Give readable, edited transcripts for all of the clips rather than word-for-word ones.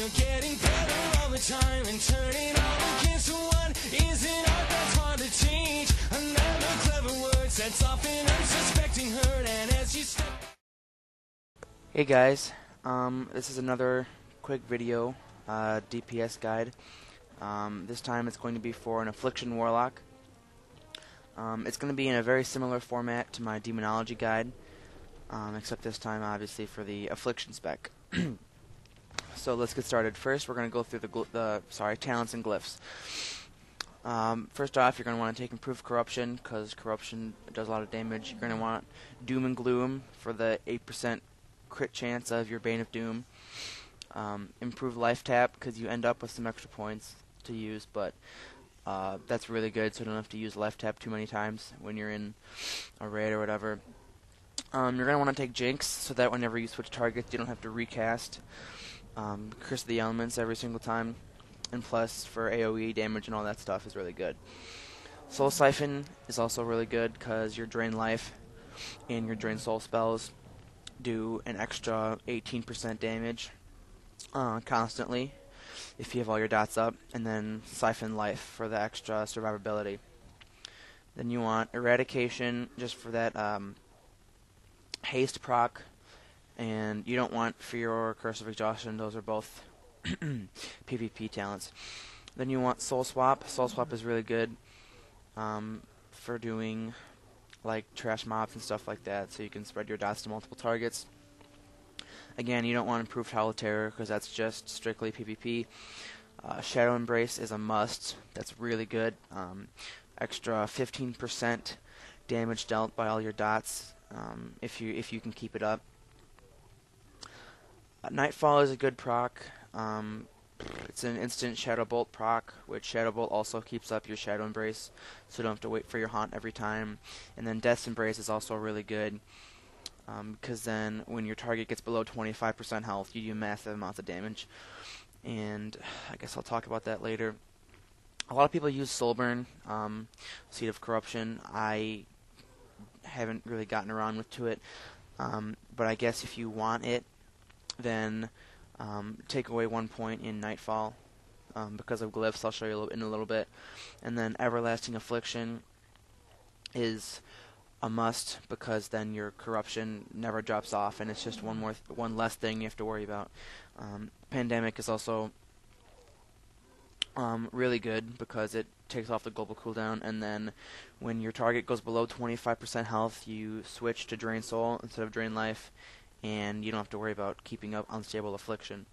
you're getting better all the time, and turning all against one isn't art, that's hard to teach. Another clever word sets off an unsuspecting herd, and as you step... Hey guys, this is another quick video, DPS guide. This time it's going to be for an Affliction Warlock. It's going to be in a very similar format to my Demonology guide, except this time obviously for the Affliction spec. So let's get started. First we're going to go through the talents and glyphs. First off, you're going to want to take Improved Corruption, because Corruption does a lot of damage. You're going to want Doom and Gloom for the 8% crit chance of your Bane of Doom. Improved Life Tap, because you end up with some extra points to use, but that's really good, so you don't have to use Life Tap too many times when you're in a raid or whatever. You're going to want to take Jinx, so that whenever you switch targets, you don't have to recast Curse of the Elements every single time. And plus, for AoE damage and all that stuff is really good. Soul Siphon is also really good, because your Drain Life and your Drain Soul spells do an extra 18% damage constantly if you have all your dots up, and then Siphon Life for the extra survivability. Then you want Eradication just for that haste proc, and you don't want Fear or Curse of Exhaustion. Those are both PvP talents. Then you want Soul Swap. Soul Swap is really good for doing like trash mobs and stuff like that, so you can spread your dots to multiple targets. Again, you don't want Improved Howl of Terror, because that's just strictly PvP. Shadow Embrace is a must. That's really good. Extra 15% damage dealt by all your dots if you can keep it up. Nightfall is a good proc. It's an instant Shadow Bolt proc, which Shadow Bolt also keeps up your Shadow Embrace, so you don't have to wait for your haunt every time. And then Death's Embrace is also really good, because then when your target gets below 25% health, you do massive amounts of damage. And I guess I'll talk about that later. A lot of people use Soulburn, Seed of Corruption. I haven't really gotten around to it, but I guess if you want it, then take away 1 point in Nightfall because of glyphs. I'll show you in a little bit. And then Everlasting Affliction is a must, because then your corruption never drops off, and it's just one less thing you have to worry about. Pandemic is also really good, because it takes off the global cooldown, and then when your target goes below 25% health, you switch to Drain Soul instead of Drain Life, and you don't have to worry about keeping up Unstable Affliction.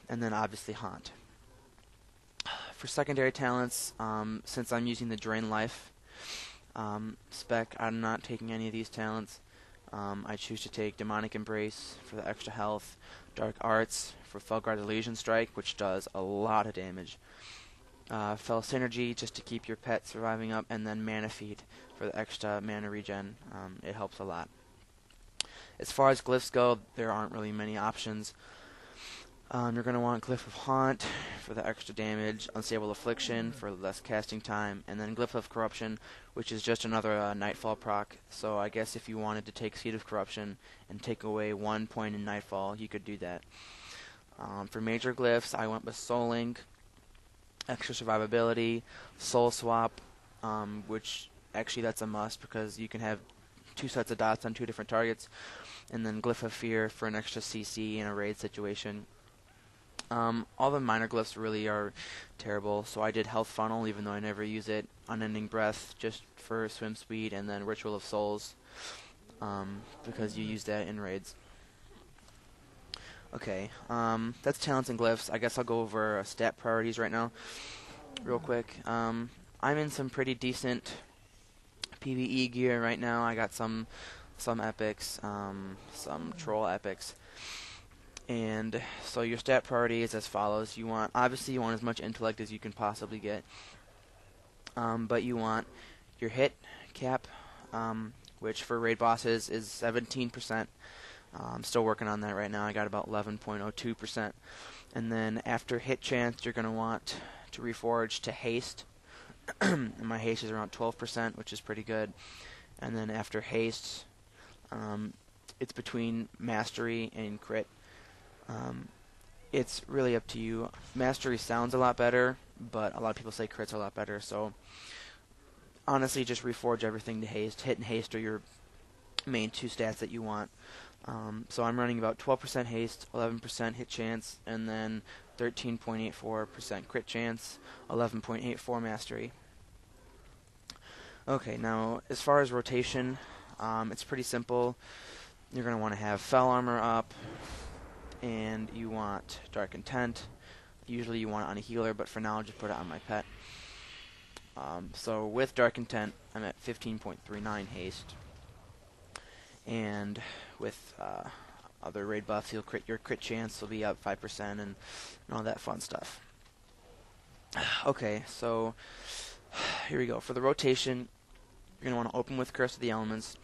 And then obviously Haunt. For secondary talents, since I'm using the Drain Life spec, I'm not taking any of these talents. I choose to take Demonic Embrace for the extra health, Dark Arts for Felguard's Legion Strike, which does a lot of damage, Fell Synergy just to keep your pet surviving up, and then Mana Feed for the extra mana regen. It helps a lot. As far as glyphs go, there aren't really many options. You're going to want Glyph of Haunt for the extra damage, Unstable Affliction for less casting time, and then Glyph of Corruption, which is just another Nightfall proc. So I guess if you wanted to take Seed of Corruption and take away 1 point in Nightfall, you could do that. For major glyphs, I went with Souling, extra survivability, Soul Swap, which actually that's a must, because you can have 2 sets of dots on 2 different targets, and then Glyph of Fear for an extra CC in a raid situation. All the minor glyphs really are terrible, so I did Health Funnel, even though I never use it, Unending Breath just for swim speed, and then Ritual of Souls, because you use that in raids. Okay, that's talents and glyphs. I guess I'll go over stat priorities right now, real quick. I'm in some pretty decent PvE gear right now. I got some epics, some troll epics, and so your stat priority is as follows. Obviously you want as much intellect as you can possibly get, but you want your hit cap, which for raid bosses is 17%. I'm still working on that right now. I got about 11.02%. And then after hit chance, you're going to want to reforge to haste. And my haste is around 12%, which is pretty good. And then after haste, it's between mastery and crit. it's really up to you. Mastery sounds a lot better, but a lot of people say crits are a lot better, so honestly just reforge everything to haste. Hit and haste are your main two stats that you want. So I'm running about 12% haste, 11% hit chance, and then 13.84% crit chance, 11.84 mastery. Okay, now as far as rotation, it's pretty simple. You're going to want to have Fell Armor up, and you want Dark Intent. Usually you want it on a healer, but for now I'll just put it on my pet. So with Dark Intent, I'm at 15.39 haste. And with other raid buffs, your crit chance will be up 5% and all that fun stuff. Okay, so here we go. For the rotation, you're going to want to open with Curse of the Elements,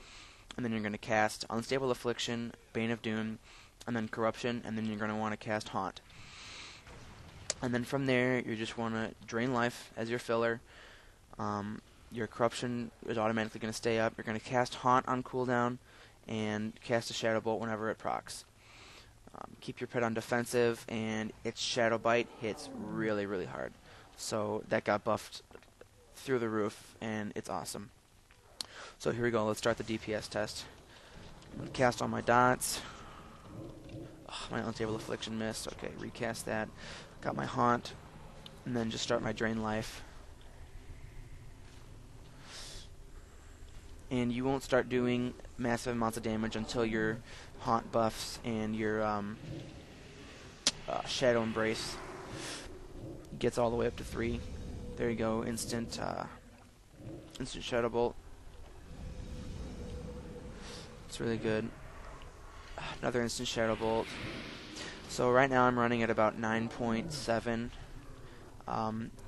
and then you're going to cast Unstable Affliction, Bane of Doom, and then Corruption, and then you're going to want to cast Haunt. And then from there, you just want to Drain Life as your filler. Your Corruption is automatically going to stay up. You're going to cast Haunt on cooldown, and cast a Shadow Bolt whenever it procs. Keep your pet on defensive, and its Shadow Bite hits really, really hard. So that got buffed through the roof, and it's awesome. So here we go, let's start the DPS test. I'm going to cast all my dots. My Unstable Affliction missed. Okay, recast that. Got my Haunt, and then just start my Drain Life. And you won't start doing massive amounts of damage until your Haunt buffs and your Shadow Embrace gets all the way up to 3. There you go, instant Shadow Bolt. It's really good. Another instant Shadow Bolt. So right now I'm running at about 9.7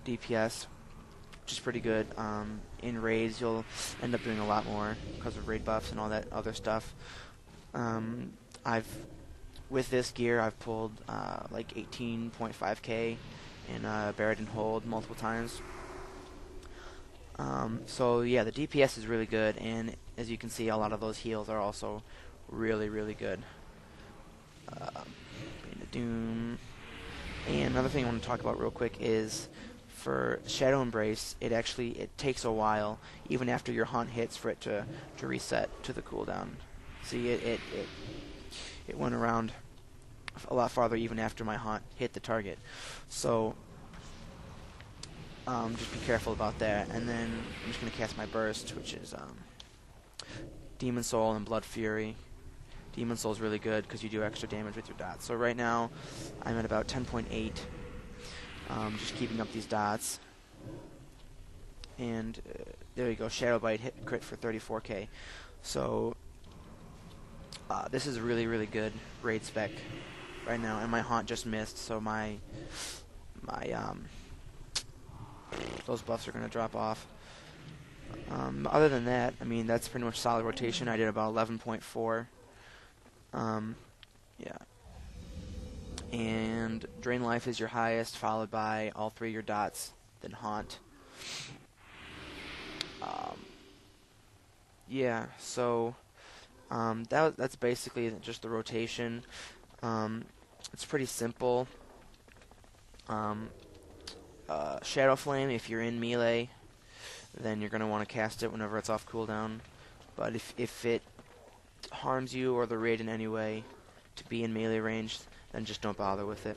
DPS, which is pretty good. In raids, you'll end up doing a lot more because of raid buffs and all that other stuff. With this gear, I've pulled like 18.5k in Buried and Hold multiple times. So yeah, the DPS is really good, and as you can see, a lot of those heals are also really, really good. Bane of Doom. And another thing I want to talk about real quick is for Shadow Embrace, it takes a while, even after your Haunt hits, for it to reset to the cooldown. See, it went around a lot farther even after my Haunt hit the target. So just be careful about that. And then I'm just going to cast my Burst, which is Demon Soul and Blood Fury. Demon Soul is really good because you do extra damage with your dots. So right now I'm at about 10.8. Just keeping up these dots. And there you go, Shadow Bite hit crit for 34k. So this is a really, really good raid spec right now. And my Haunt just missed, so my those buffs are going to drop off. Other than that, I mean, that's pretty much solid rotation. I did about 11.4. Yeah. And Drain Life is your highest, followed by all 3 of your dots, then Haunt. Yeah, so that's basically just the rotation. It's pretty simple. Shadow Flame, if you're in melee, then you're going to want to cast it whenever it's off cooldown. But if it harms you or the raid in any way to be in melee range, then just don't bother with it.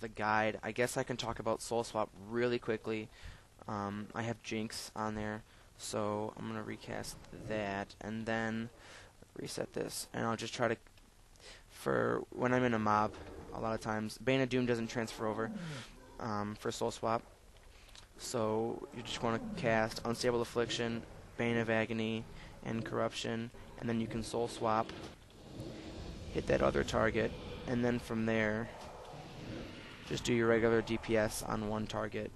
The guide, I guess I can talk about Soul Swap really quickly. I have Jinx on there, so I'm going to recast that and then reset this. And I'll just try to, for when I'm in a mob, a lot of times, Bane of Doom doesn't transfer over for Soul Swap. So you just want to cast Unstable Affliction, Bane of Agony, and Corruption, and then you can Soul Swap, hit that other target, and then from there, just do your regular DPS on one target.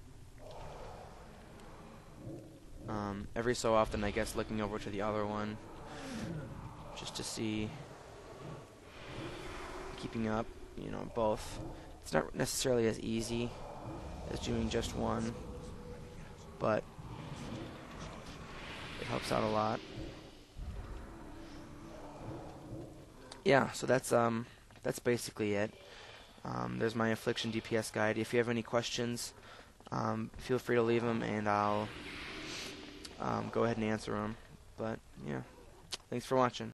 Every so often, I guess, looking over to the other one, just to see, keeping up, you know, both. It's not necessarily as easy as doing just one, but it helps out a lot. Yeah, so that's that's basically it. There's my Affliction DPS guide. If you have any questions, feel free to leave them, and I'll go ahead and answer them. But yeah, thanks for watching.